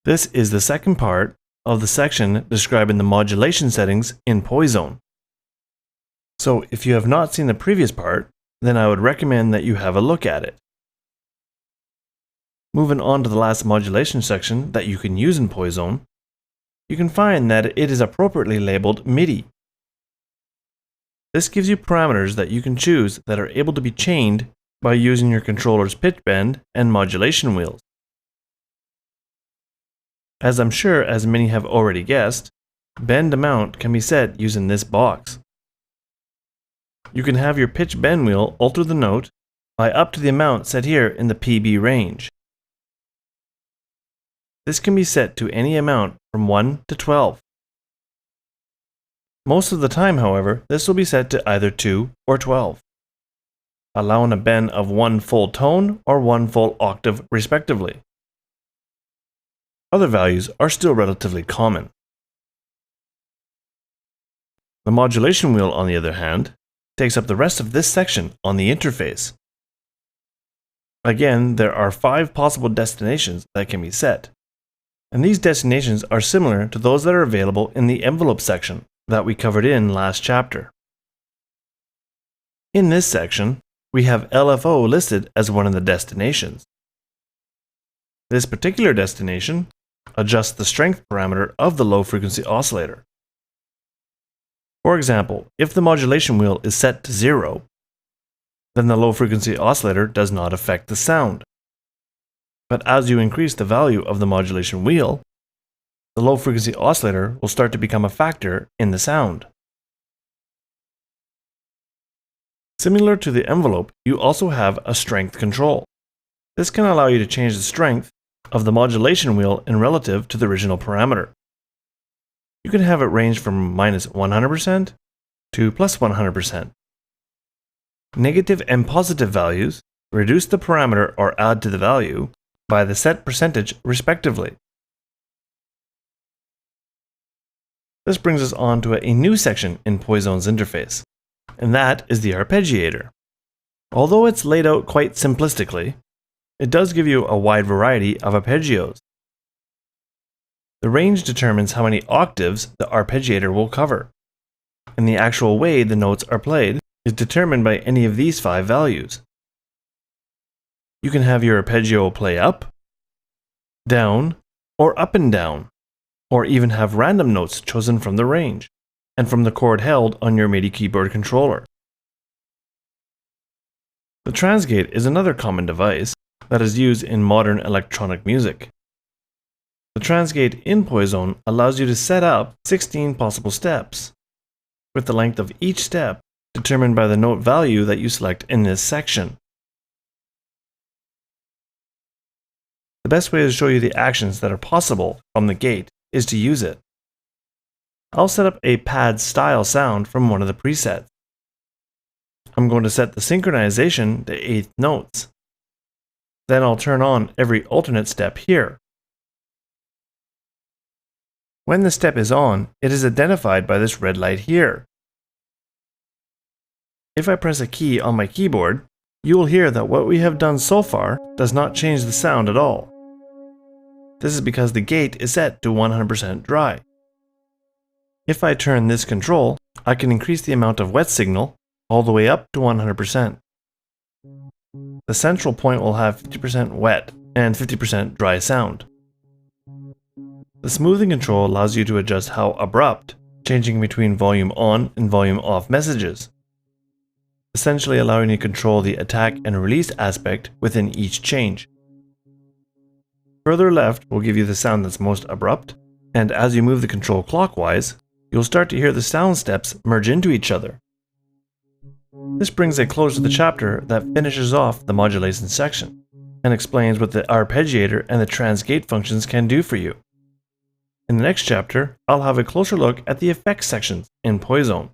This is the second part of the section describing the modulation settings in Poizone. So if you have not seen the previous part, then I would recommend that you have a look at it. Moving on to the last modulation section that you can use in Poizone, you can find that it is appropriately labeled MIDI. This gives you parameters that you can choose that are able to be chained by using your controller's pitch bend and modulation wheels. As I'm sure as many have already guessed, bend amount can be set using this box. You can have your pitch bend wheel alter the note by up to the amount set here in the PB range. This can be set to any amount from 1 to 12. Most of the time, however, this will be set to either 2 or 12, allowing a bend of 1 full tone or 1 full octave respectively. Other values are still relatively common. The modulation wheel, on the other hand, takes up the rest of this section on the interface. Again, there are 5 possible destinations that can be set, and these destinations are similar to those that are available in the envelope section that we covered in last chapter. In this section, we have LFO listed as one of the destinations. This particular destination adjusts the strength parameter of the low-frequency oscillator. For example, if the modulation wheel is set to 0, then the low-frequency oscillator does not affect the sound. But as you increase the value of the modulation wheel, the low-frequency oscillator will start to become a factor in the sound. Similar to the envelope, you also have a strength control. This can allow you to change the strength of the modulation wheel in relative to the original parameter. You can have it range from -100% to +100%. Negative and positive values reduce the parameter or add to the value by the set percentage respectively. This brings us on to a new section in Poizone's interface, and that is the Arpeggeator. Although it's laid out quite simplistically, it does give you a wide variety of arpeggios. The range determines how many octaves the Arpeggeator will cover, and the actual way the notes are played is determined by any of these 5 values. You can have your arpeggio play up, down, or up and down, or even have random notes chosen from the range and from the chord held on your MIDI keyboard controller. The Trance gate is another common device that is used in modern electronic music. The Trance gate in Poizone allows you to set up 16 possible steps, with the length of each step determined by the note value that you select in this section. The best way to show you the actions that are possible from the gate is to use it. I'll set up a pad style sound from one of the presets. I'm going to set the synchronization to 8th notes. Then I'll turn on every alternate step here. When the step is on, it is identified by this red light here. If I press a key on my keyboard, you will hear that what we have done so far does not change the sound at all. This is because the gate is set to 100% dry. If I turn this control, I can increase the amount of wet signal all the way up to 100%. The central point will have 50% wet and 50% dry sound. The smoothing control allows you to adjust how abrupt, changing between volume on and volume off messages, essentially allowing you to control the attack and release aspect within each change. Further left will give you the sound that's most abrupt, and as you move the control clockwise, you'll start to hear the sound steps merge into each other. This brings a close to the chapter that finishes off the modulation section, and explains what the Arpeggeator and the Trance gate functions can do for you. In the next chapter, I'll have a closer look at the effects sections in Poizone.